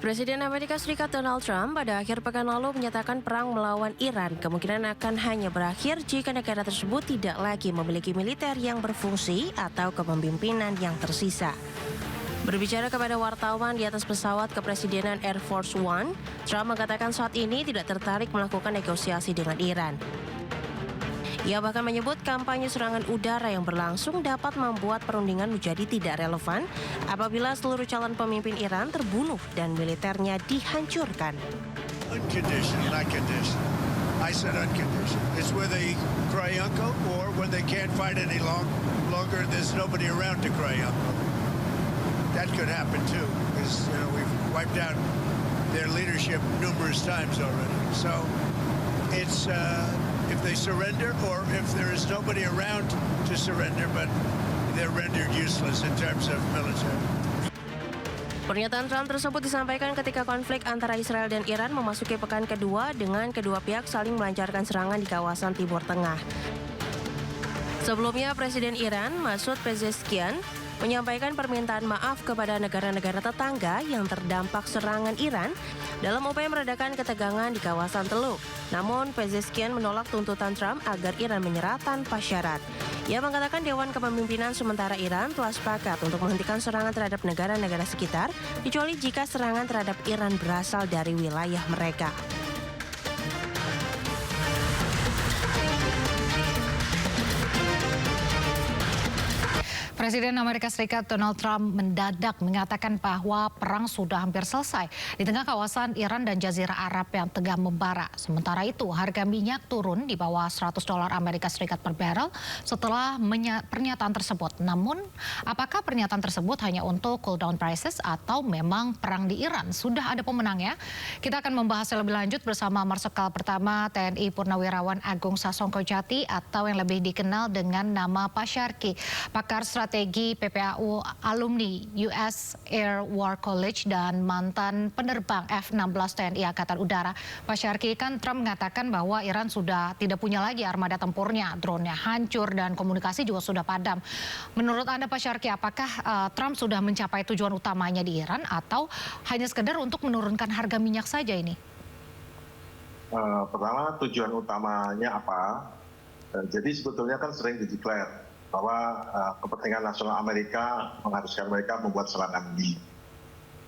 Presiden Amerika Serikat Donald Trump pada akhir pekan lalu menyatakan perang melawan Iran kemungkinan akan hanya berakhir jika negara tersebut tidak lagi memiliki militer yang berfungsi atau kepemimpinan yang tersisa. Berbicara kepada wartawan di atas pesawat kepresidenan Air Force One, Trump mengatakan saat ini tidak tertarik melakukan negosiasi dengan Iran. Ia bahkan menyebut kampanye serangan udara yang berlangsung dapat membuat perundingan menjadi tidak relevan apabila seluruh calon pemimpin Iran terbunuh dan militernya dihancurkan. Unconditional, not conditional. I said unconditional. It's where they cry uncle or when they can't fight any longer, there's nobody around to cry uncle. That could happen too, because we've wiped out their leadership numerous times already. So it's if they surrender or if there is nobody around to surrender, but they're rendered useless in terms of military. Pernyataan Trump tersebut disampaikan ketika konflik antara Israel dan Iran memasuki pekan kedua dengan kedua pihak saling melancarkan serangan di kawasan Timur Tengah. Sebelumnya, Presiden Iran, Masoud Pezeshkian, menyampaikan permintaan maaf kepada negara-negara tetangga yang terdampak serangan Iran dalam upaya meredakan ketegangan di kawasan Teluk. Namun, Pezeshkian menolak tuntutan Trump agar Iran menyerah tanpa syarat. Ia mengatakan Dewan Kepemimpinan Sementara Iran telah sepakat untuk menghentikan serangan terhadap negara-negara sekitar, kecuali jika serangan terhadap Iran berasal dari wilayah mereka. Presiden Amerika Serikat Donald Trump mendadak mengatakan bahwa perang sudah hampir selesai di tengah kawasan Iran dan Jazirah Arab yang tengah membara. Sementara itu, harga minyak turun di bawah $100 Amerika Serikat per barrel setelah pernyataan tersebut. Namun, apakah pernyataan tersebut hanya untuk cool down prices atau memang perang di Iran sudah ada pemenangnya? Kita akan membahasnya lebih lanjut bersama Marsikal Pertama TNI Purnawirawan Agung Sasongko Jati atau yang lebih dikenal dengan nama Pak Syarki, pakar strategi PPAU alumni US Air War College dan mantan penerbang F-16 TNI Angkatan Udara. Pak Syarki, kan Trump mengatakan bahwa Iran sudah tidak punya lagi armada tempurnya, drone-nya hancur dan komunikasi juga sudah padam. Menurut Anda Pak Syarki, apakah Trump sudah mencapai tujuan utamanya di Iran atau hanya sekedar untuk menurunkan harga minyak saja ini? Pertama, tujuan utamanya apa? Jadi sebetulnya kan sering dideklar bahwa kepentingan nasional Amerika mengharuskan mereka membuat serangan di.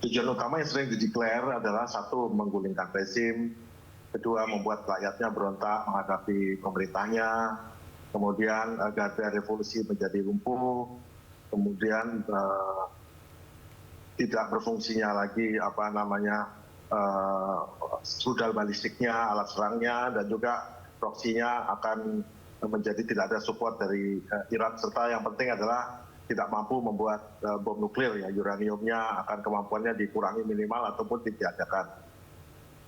Tujuan utama yang sering dideklar adalah satu, menggulingkan rezim, kedua, membuat rakyatnya berontak menghadapi pemerintahnya, kemudian garda revolusi menjadi lumpuh, kemudian tidak berfungsinya lagi rudal balistiknya, alat serangnya, dan juga proksinya akan menjadi tidak ada support dari Iran, serta yang penting adalah tidak mampu membuat bom nuklir, ya, uraniumnya akan kemampuannya dikurangi minimal ataupun ditiadakan.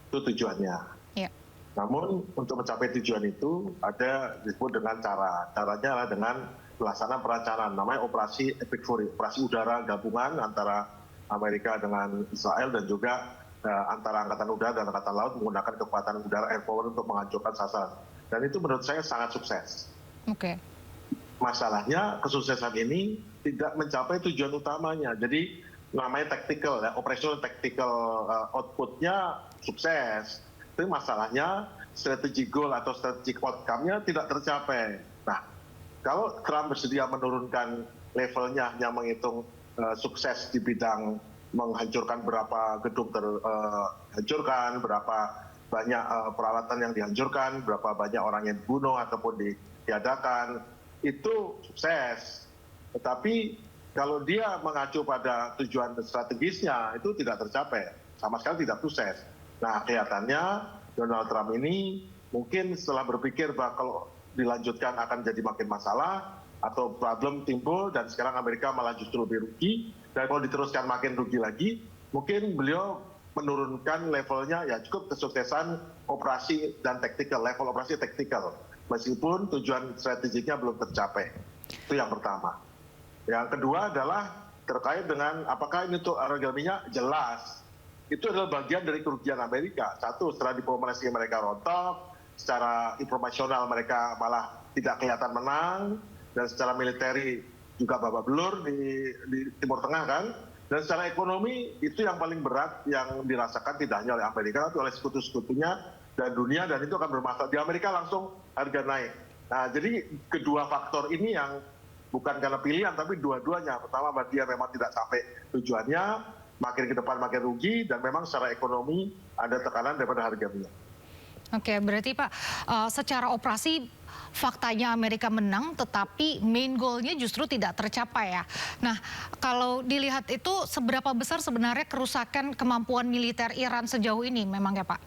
Itu tujuannya. Yeah. Namun untuk mencapai tujuan itu ada disebut dengan caranya adalah dengan pelaksanaan perencanaan, namanya operasi Epic Fury, operasi udara gabungan antara Amerika dengan Israel dan juga antara Angkatan Udara dan Angkatan Laut menggunakan kekuatan udara air power untuk menghancurkan sasaran. Dan itu menurut saya sangat sukses. Oke. Masalahnya kesuksesan ini tidak mencapai tujuan utamanya. Jadi namanya tactical, ya, operational tactical outputnya sukses. Tapi masalahnya strategi goal atau strategi outcome-nya tidak tercapai. Nah, kalau Trump bersedia menurunkan levelnya hanya menghitung sukses di bidang menghancurkan berapa gedung terhancurkan, berapa banyak peralatan yang dihancurkan, berapa banyak orang yang dibunuh ataupun ditiadakan, itu sukses. Tetapi kalau dia mengacu pada tujuan strategisnya, itu tidak tercapai, sama sekali tidak sukses. Nah, kelihatannya Donald Trump ini mungkin setelah berpikir bahwa kalau dilanjutkan akan jadi makin masalah atau problem timbul dan sekarang Amerika malah justru lebih rugi, dan kalau diteruskan makin rugi lagi, mungkin beliau menurunkan levelnya, ya cukup kesuksesan operasi dan taktikal, level operasi taktikal, meskipun tujuan strategiknya belum tercapai. Itu yang pertama. Yang kedua adalah terkait dengan apakah ini untuk harga minyak, jelas itu adalah bagian dari kerugian Amerika. Satu, secara diplomasi mereka rontok, secara informasional mereka malah tidak kelihatan menang, dan secara militeri juga babak belur di Timur Tengah kan. Dan secara ekonomi itu yang paling berat yang dirasakan tidak hanya oleh Amerika, tapi oleh sekutu-sekutunya dan dunia, dan itu akan bermasalah. Di Amerika langsung harga naik. Nah, jadi kedua faktor ini yang bukan karena pilihan, tapi dua-duanya. Pertama, dia memang tidak sampai tujuannya, makin ke depan makin rugi, dan memang secara ekonomi ada tekanan daripada harga minyak. Oke, berarti Pak, secara operasi faktanya Amerika menang, tetapi main goal-nya justru tidak tercapai ya. Nah, kalau dilihat itu seberapa besar sebenarnya kerusakan kemampuan militer Iran sejauh ini memang ya Pak?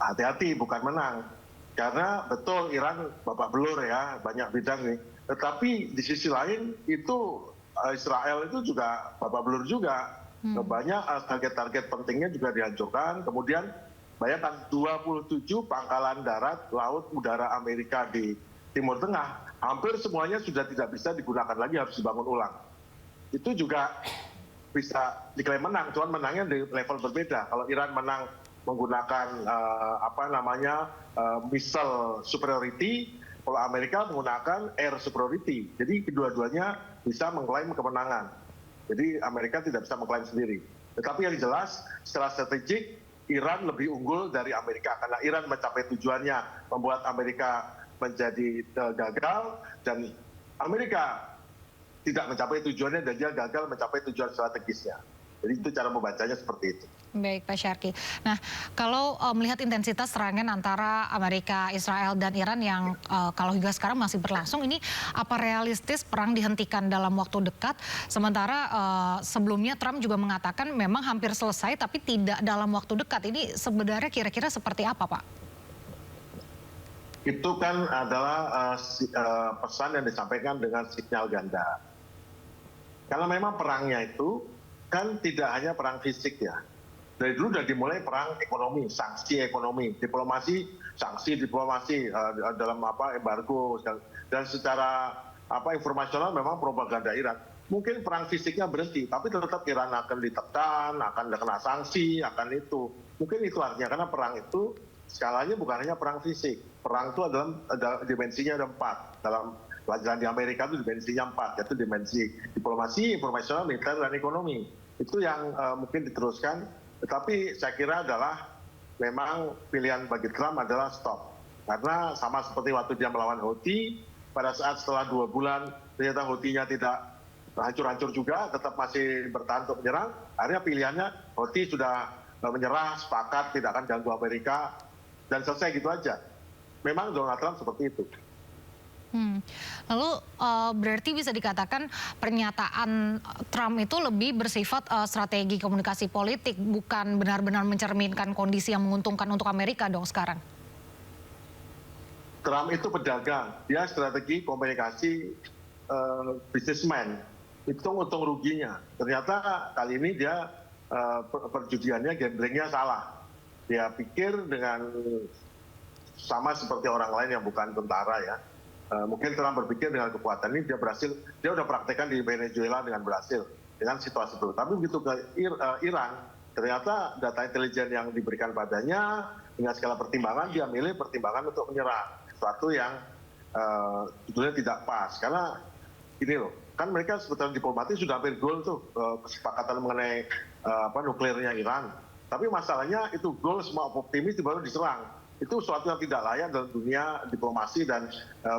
Hati-hati, bukan menang. Karena betul Iran babak belur ya, banyak bidang nih. Tetapi di sisi lain itu Israel itu juga babak belur juga. Banyak target-target pentingnya juga dihancurkan. Kemudian bayangkan 27 pangkalan darat, laut, udara Amerika di Timur Tengah, hampir semuanya sudah tidak bisa digunakan lagi, harus dibangun ulang. Itu juga bisa diklaim menang, cuman menangnya di level berbeda. Kalau Iran menang menggunakan missile superiority, kalau Amerika menggunakan air superiority. Jadi kedua-duanya bisa mengklaim kemenangan. Jadi Amerika tidak bisa mengklaim sendiri. Tetapi yang jelas secara strategik Iran lebih unggul dari Amerika karena Iran mencapai tujuannya, membuat Amerika menjadi gagal, dan Amerika tidak mencapai tujuannya dan dia gagal mencapai tujuan strategisnya. Jadi itu cara membacanya seperti itu. Baik Pak Syarki. Nah, kalau melihat intensitas serangan antara Amerika, Israel, dan Iran yang kalau hingga sekarang masih berlangsung, ini apa realistis perang dihentikan dalam waktu dekat? Sementara sebelumnya Trump juga mengatakan memang hampir selesai tapi tidak dalam waktu dekat. Ini sebenarnya kira-kira seperti apa Pak? Itu kan adalah pesan yang disampaikan dengan sinyal ganda. Kalau memang perangnya itu kan tidak hanya perang fisik ya. Dari dulu sudah dimulai perang ekonomi, sanksi ekonomi, diplomasi, sanksi diplomasi dalam embargo, dan secara informasional memang propaganda Iran. Mungkin perang fisiknya berhenti, tapi tetap Iran akan ditekan, akan kena sanksi, akan itu. Mungkin itu artinya, karena perang itu skalanya bukan hanya perang fisik. Perang itu ada dimensinya ada 4. Dalam pelajaran di Amerika itu dimensinya 4, yaitu dimensi diplomasi, informasional, militer, dan ekonomi. Itu yang mungkin diteruskan, tetapi saya kira adalah memang pilihan bagi Trump adalah stop. Karena sama seperti waktu dia melawan Houthi, pada saat setelah 2 bulan ternyata Houthi-nya tidak hancur-hancur juga, tetap masih bertahan untuk menyerang, akhirnya pilihannya Houthi sudah menyerah, sepakat, tidak akan ganggu Amerika, dan selesai gitu aja. Memang Donald Trump seperti itu. Lalu berarti bisa dikatakan pernyataan Trump itu lebih bersifat strategi komunikasi politik, bukan benar-benar mencerminkan kondisi yang menguntungkan untuk Amerika dong sekarang? Trump itu pedagang, dia strategi komunikasi businessman, hitung untung ruginya. Ternyata kali ini dia perjudiannya, gamblingnya salah. Dia pikir dengan sama seperti orang lain yang bukan tentara ya. Mungkin Trump berpikir dengan kekuatan ini dia berhasil, dia udah praktekkan di Venezuela dengan berhasil dengan situasi itu. Tapi begitu ke Iran, ternyata data intelijen yang diberikan padanya dengan segala pertimbangan, dia milih pertimbangan untuk menyerang, sesuatu yang sebetulnya tidak pas. Karena ini loh, kan mereka sebetulnya diplomatis sudah hampir goal tuh kesepakatan mengenai nuklirnya Iran. Tapi masalahnya itu goal semua optimis baru diserang. Itu sesuatu yang tidak layak dalam dunia diplomasi dan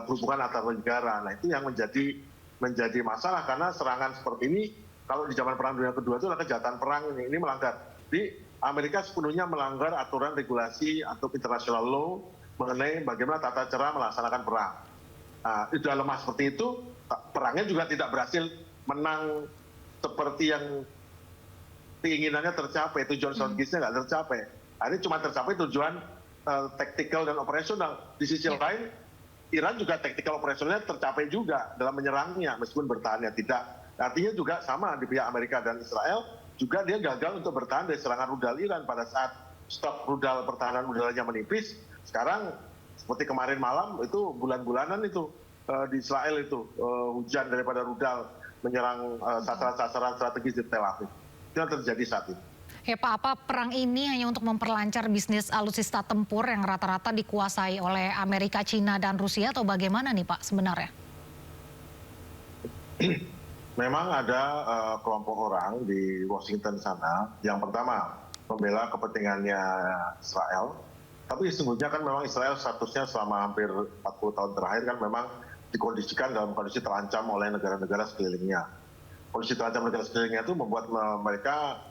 hubungan antar negara. Nah itu yang menjadi masalah, karena serangan seperti ini kalau di zaman Perang Dunia Kedua itu adalah kejahatan perang, ini melanggar. Di Amerika sepenuhnya melanggar aturan regulasi atau international law mengenai bagaimana tata cara melaksanakan perang. Nah, sudah lemah seperti itu, perangnya juga tidak berhasil menang seperti yang keinginannya tercapai, tujuan strategisnya nggak tercapai. Ini cuma tercapai tujuan taktikal dan operasional. Di sisi lain, Iran juga taktikal operasionalnya tercapai juga dalam menyerangnya, meskipun bertahannya tidak. Artinya juga sama di pihak Amerika dan Israel, juga dia gagal untuk bertahan dari serangan rudal Iran pada saat stok rudal pertahanan udara menipis. Sekarang seperti kemarin malam itu bulan-bulanan itu di Israel itu hujan daripada rudal menyerang sasaran-sasaran strategis di Tel Aviv. Itu yang terjadi saat ini. Ya Pak, apa perang ini hanya untuk memperlancar bisnis alutsista tempur yang rata-rata dikuasai oleh Amerika, China, dan Rusia, atau bagaimana nih Pak sebenarnya? Memang ada kelompok orang di Washington sana yang pertama membela kepentingannya Israel, tapi sesungguhnya kan memang Israel statusnya selama hampir 40 tahun terakhir kan memang dikondisikan dalam kondisi terancam oleh negara-negara sekelilingnya. Kondisi terancam negara sekelilingnya itu membuat mereka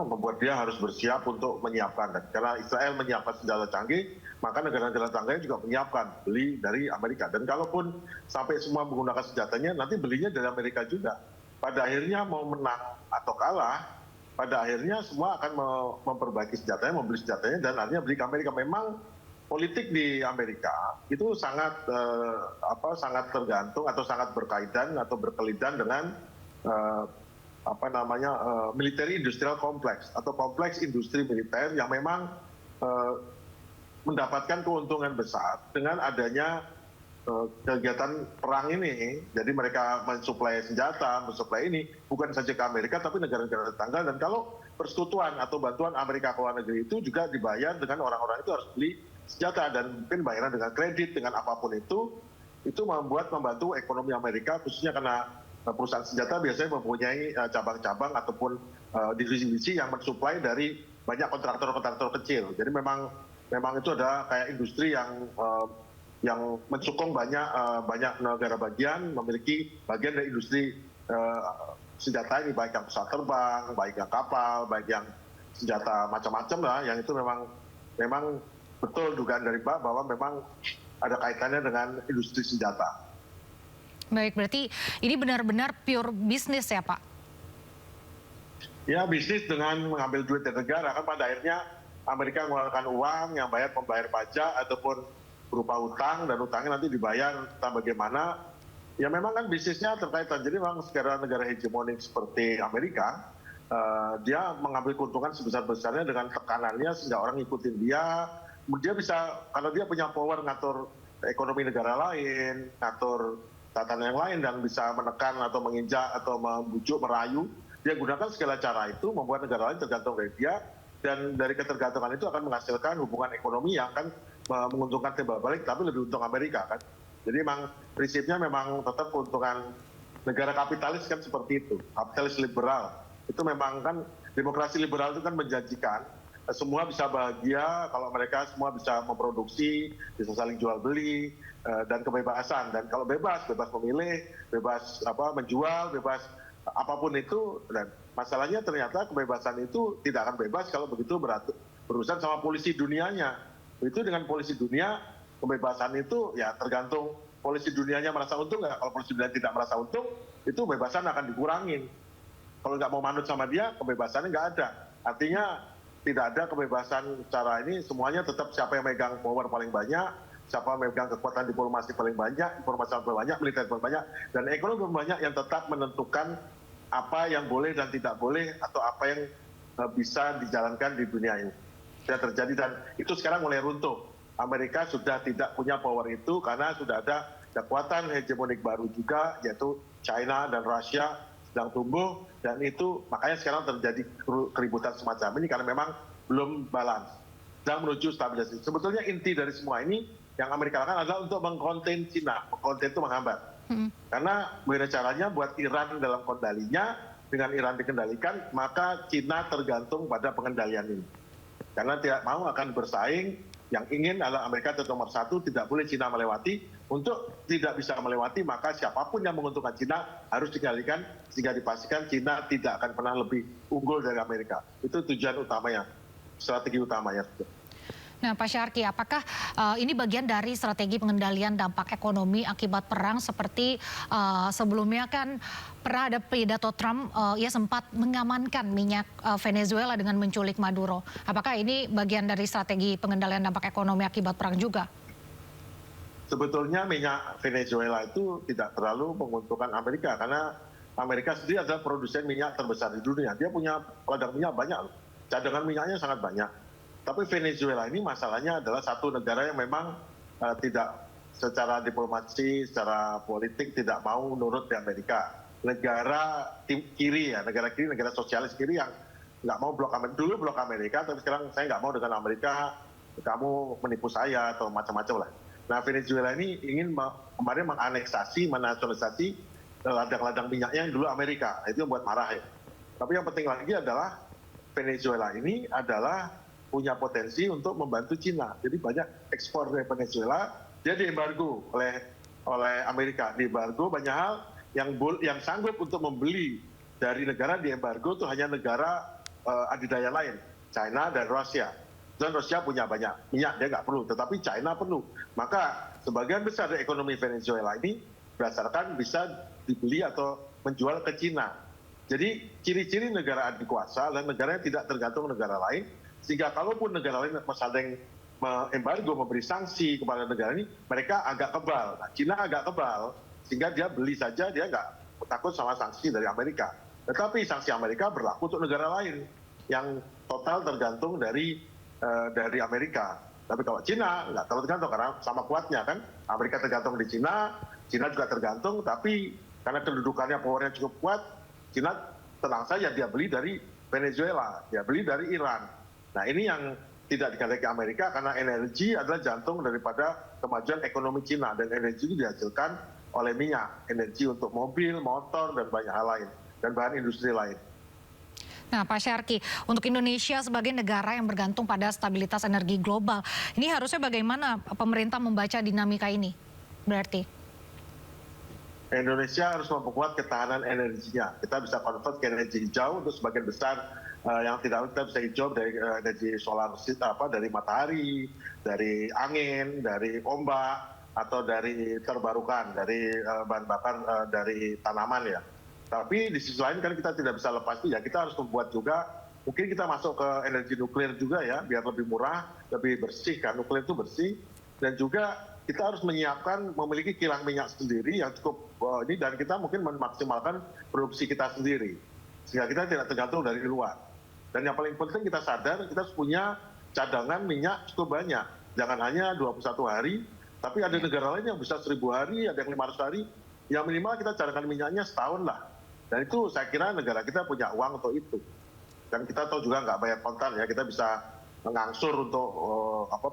membuat dia harus bersiap untuk menyiapkan. Dan karena Israel menyiapkan senjata canggih, maka negara-negara tetangganya juga menyiapkan beli dari Amerika. Dan kalaupun sampai semua menggunakan senjatanya, nanti belinya dari Amerika juga. Pada akhirnya mau menang atau kalah, pada akhirnya semua akan memperbaiki senjatanya, membeli senjatanya, dan akhirnya beli ke Amerika. Memang politik di Amerika itu sangat sangat tergantung atau sangat berkaitan atau berkelidan dengan military industrial complex atau kompleks industri militer yang memang mendapatkan keuntungan besar dengan adanya kegiatan perang ini. Jadi mereka mensuplai senjata, mensuplai ini bukan saja ke Amerika tapi negara-negara tetangga. Dan kalau persekutuan atau bantuan Amerika ke luar negeri itu juga dibayar dengan orang-orang itu harus beli senjata, dan mungkin bayaran dengan kredit, dengan apapun itu membantu ekonomi Amerika, khususnya karena perusahaan senjata biasanya mempunyai cabang-cabang ataupun divisi-divisi yang mensuplai dari banyak kontraktor-kontraktor kecil. Jadi memang itu ada kayak industri yang mensukung banyak negara bagian, memiliki bagian dari industri senjata ini, baik yang pesawat terbang, baik yang kapal, baik yang senjata macam-macam lah, yang itu memang betul dugaan dari Mbak bahwa memang ada kaitannya dengan industri senjata. Baik, berarti ini benar-benar pure bisnis ya Pak? Ya, bisnis dengan mengambil duit dari negara. Kan pada akhirnya Amerika mengeluarkan uang yang membayar pajak ataupun berupa utang, dan utangnya nanti dibayar entah bagaimana. Ya memang kan bisnisnya terkaitan. Jadi memang sekarang negara hegemonik seperti Amerika, dia mengambil keuntungan sebesar-besarnya dengan tekanannya sehingga orang ngikutin dia. Dia bisa, kalau dia punya power ngatur ekonomi negara lain, ngatur tatanan yang lain, dan bisa menekan atau menginjak atau membujuk, merayu, dia gunakan segala cara itu membuat negara lain tergantung dari dia, dan dari ketergantungan itu akan menghasilkan hubungan ekonomi yang akan menguntungkan timbal balik, tapi lebih untung Amerika kan. Jadi memang prinsipnya memang tetap keuntungan negara kapitalis kan seperti itu, kapitalis liberal. Itu memang kan demokrasi liberal itu kan menjanjikan semua bisa bahagia kalau mereka semua bisa memproduksi, bisa saling jual beli, dan kebebasan. Dan kalau bebas memilih, bebas menjual, bebas apapun itu. Dan masalahnya ternyata kebebasan itu tidak akan bebas kalau begitu berurusan sama polisi dunianya. Itu dengan polisi dunia, kebebasan itu ya tergantung polisi dunianya merasa untung nggak. Kalau polisi dunia tidak merasa untung, itu kebebasan akan dikurangin. Kalau nggak mau manut sama dia, kebebasannya nggak ada. Artinya tidak ada kebebasan secara ini, semuanya tetap siapa yang megang power paling banyak, siapa yang megang kekuatan diplomasi paling banyak, informasi paling banyak, militer paling banyak, dan ekonomi paling banyak yang tetap menentukan apa yang boleh dan tidak boleh, atau apa yang bisa dijalankan di dunia ini. Sudah terjadi, dan itu sekarang mulai runtuh. Amerika sudah tidak punya power itu karena sudah ada kekuatan hegemonik baru juga, yaitu China dan Rusia sedang tumbuh, dan itu makanya sekarang terjadi keributan semacam ini karena memang belum balance dan menuju stabilisasi. Sebetulnya inti dari semua ini yang Amerika lakukan adalah untuk mengkonten Cina. Mengkonten itu menghambat. Karena bagaimana caranya buat Iran dalam kendalinya, dengan Iran dikendalikan, maka Cina tergantung pada pengendalian ini. Karena tidak mau akan bersaing, yang ingin adalah Amerika tetap nomor satu, tidak boleh Cina melewati. Untuk tidak bisa melewati, maka siapapun yang menguntungkan Cina harus dikendalikan, sehingga dipastikan Cina tidak akan pernah lebih unggul dari Amerika. Itu tujuan utamanya, strategi utamanya. Nah, Pak Syarki, apakah ini bagian dari strategi pengendalian dampak ekonomi akibat perang seperti sebelumnya kan pernah ada pidato Trump, ia sempat mengamankan minyak Venezuela dengan menculik Maduro. Apakah ini bagian dari strategi pengendalian dampak ekonomi akibat perang juga? Sebetulnya minyak Venezuela itu tidak terlalu menguntungkan Amerika karena Amerika sendiri adalah produsen minyak terbesar di dunia. Dia punya ladang minyak banyak, cadangan minyaknya sangat banyak. Tapi Venezuela ini masalahnya adalah satu negara yang memang tidak secara diplomasi, secara politik tidak mau nurut di Amerika. Negara kiri ya, negara kiri, negara sosialis kiri yang nggak mau blok Amerika. Dulu blok Amerika, tapi sekarang saya nggak mau dengan Amerika, kamu menipu saya atau macam-macam lah. Nah, Venezuela ini ingin kemarin menganeksasi, menasionalisasi ladang-ladang minyaknya yang dulu Amerika. Itu yang buat marah ya. Tapi yang penting lagi adalah Venezuela ini adalah punya potensi untuk membantu Cina. Jadi banyak ekspor dari Venezuela dia diembargo oleh Amerika. Diembargo banyak hal yang sanggup untuk membeli dari negara diembargo itu hanya negara adidaya lain, China dan Rusia. Dan Rusia punya banyak minyak, dia nggak perlu, tetapi China perlu. Maka sebagian besar dari ekonomi Venezuela ini berdasarkan bisa dibeli atau menjual ke Cina. Jadi ciri-ciri negara adikuasa dan negara yang tidak tergantung negara lain, sehingga kalaupun negara lain misalnya embargo, memberi sanksi kepada negara ini, mereka agak kebal. Nah, Cina agak kebal, sehingga dia beli saja, dia nggak takut sama sanksi dari Amerika. Tetapi sanksi Amerika berlaku untuk negara lain yang total tergantung dari Amerika. Tapi kalau Cina nggak terlalu tergantung karena sama kuatnya kan. Amerika tergantung di Cina, Cina juga tergantung, tapi karena kedudukannya powernya cukup kuat, Cina tenang saja dia beli dari Venezuela, dia beli dari Iran. Nah ini yang tidak dikatakan Amerika karena energi adalah jantung daripada kemajuan ekonomi Cina dan energi itu dihasilkan oleh minyak, energi untuk mobil, motor dan banyak hal lain dan bahan industri lain. Nah, Pak Syarki, untuk Indonesia sebagai negara yang bergantung pada stabilitas energi global, ini harusnya bagaimana pemerintah membaca dinamika ini? Berarti Indonesia harus memperkuat ketahanan energinya. Kita bisa convert ke energi hijau untuk sebagian besar yang tidak kita bisa hijau dari energi solar, dari matahari, dari angin, dari ombak, atau dari terbarukan, dari bahan bakar dari tanaman ya. Tapi di sisi lain kan kita tidak bisa lepas itu ya, kita harus membuat juga, mungkin kita masuk ke energi nuklir juga ya, biar lebih murah, lebih bersih kan, nuklir itu bersih. Dan juga kita harus menyiapkan, memiliki kilang minyak sendiri yang cukup ini, dan kita mungkin memaksimalkan produksi kita sendiri. Sehingga kita tidak tergantung dari luar. Dan yang paling penting kita sadar, kita harus punya cadangan minyak cukup banyak. Jangan hanya 21 hari, tapi ada negara lain yang bisa 1000 hari, ada yang 500 hari, yang minimal kita cadangan minyaknya setahun lah. Dan itu saya kira negara kita punya uang untuk itu. Dan kita tahu juga nggak bayar kontan ya, kita bisa mengangsur untuk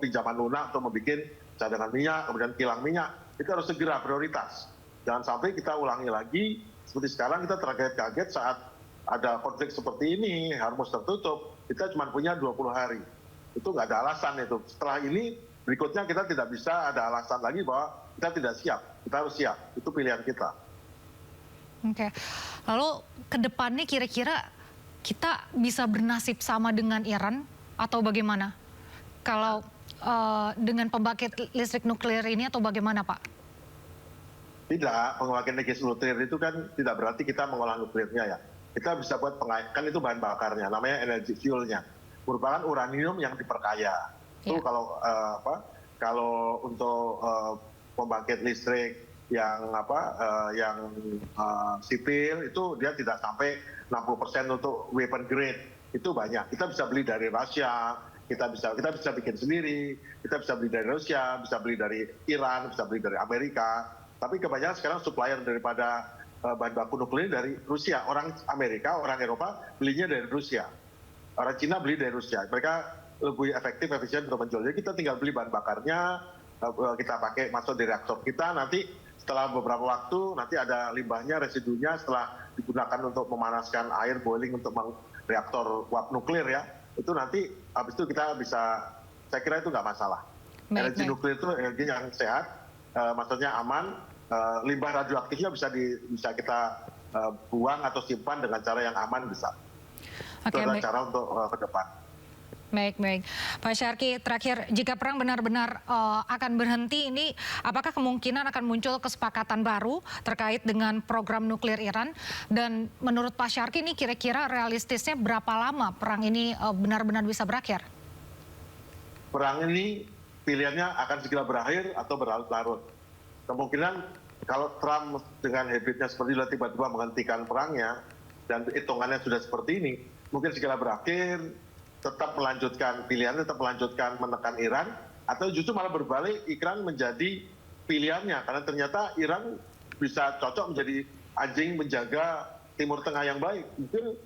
pinjaman lunak untuk membuat cadangan minyak, kemudian kilang minyak. Itu harus segera prioritas. Jangan sampai kita ulangi lagi, seperti sekarang kita terkaget-kaget saat ada konflik seperti ini, Hormuz tertutup, kita cuma punya 20 hari. Itu nggak ada alasan itu. Setelah ini, berikutnya kita tidak bisa ada alasan lagi bahwa kita tidak siap. Kita harus siap, itu pilihan kita. Oke, lalu ke depannya kira-kira kita bisa bernasib sama dengan Iran atau bagaimana? Kalau dengan pembangkit listrik nuklir ini atau bagaimana, Pak? Tidak, pembangkit listrik nuklir itu kan tidak berarti kita mengolah nuklirnya ya. Kita bisa buat kan itu bahan bakarnya, namanya energi fuelnya. Merupakan uranium yang diperkaya. Itu kalau untuk pembangkit listrik yang sipil itu dia tidak sampai 60% untuk weapon grade, itu banyak. Kita bisa beli dari Rusia, kita bisa bikin sendiri, kita bisa beli dari Rusia, bisa beli dari Iran, bisa beli dari Amerika. Tapi kebanyakan sekarang supplier daripada bahan baku nuklir dari Rusia. Orang Amerika, orang Eropa belinya dari Rusia. Orang Cina beli dari Rusia. Mereka lebih efektif, efisien untuk menjual. Jadi kita tinggal beli bahan bakarnya, kita pakai masuk di reaktor kita, nanti setelah beberapa waktu nanti ada limbahnya, residunya setelah digunakan untuk memanaskan air boiling untuk reaktor uap nuklir ya, itu nanti habis itu kita bisa, saya kira itu nggak masalah. Energi nuklir itu energi yang sehat, maksudnya aman, limbah radioaktifnya bisa kita buang atau simpan dengan cara yang aman bisa. Itu adalah cara untuk ke depan. Baik. Pak Syarki, terakhir, jika perang benar-benar akan berhenti ini, apakah kemungkinan akan muncul kesepakatan baru terkait dengan program nuklir Iran? Dan menurut Pak Syarki ini kira-kira realistisnya berapa lama perang ini benar-benar bisa berakhir? Perang ini pilihannya akan segera berakhir atau berlarut-larut. Kemungkinan kalau Trump dengan habitnya seperti itu tiba-tiba menghentikan perangnya dan hitungannya sudah seperti ini, mungkin segera berakhir, tetap melanjutkan pilihannya, tetap melanjutkan menekan Iran, atau justru malah berbalik Iran menjadi pilihannya karena ternyata Iran bisa cocok menjadi anjing menjaga Timur Tengah yang baik. Mungkin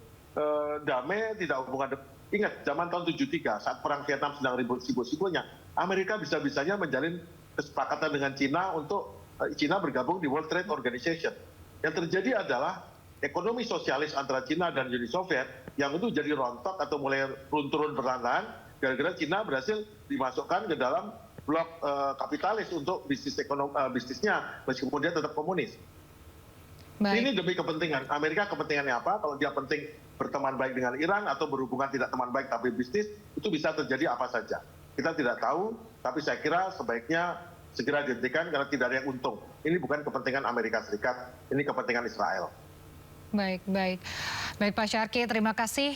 damai tidak hubungan. Ingat zaman tahun 73 saat perang Vietnam sedang sibuk-sibuknya, Amerika bisa-bisanya menjalin kesepakatan dengan Cina untuk Cina bergabung di World Trade Organization. Yang terjadi adalah ekonomi sosialis antara Cina dan Uni Soviet yang itu jadi rontok atau mulai turun perlahan-lahan gara-gara Cina berhasil dimasukkan ke dalam blok kapitalis untuk bisnisnya meskipun dia tetap komunis. Baik. Ini demi kepentingan. Amerika kepentingannya apa? Kalau dia penting berteman baik dengan Iran atau berhubungan tidak teman baik tapi bisnis, itu bisa terjadi apa saja. Kita tidak tahu, tapi saya kira sebaiknya segera dihentikan karena tidak ada yang untung. Ini bukan kepentingan Amerika Serikat, ini kepentingan Israel. Baik, baik. Baik Pak Syarki, terima kasih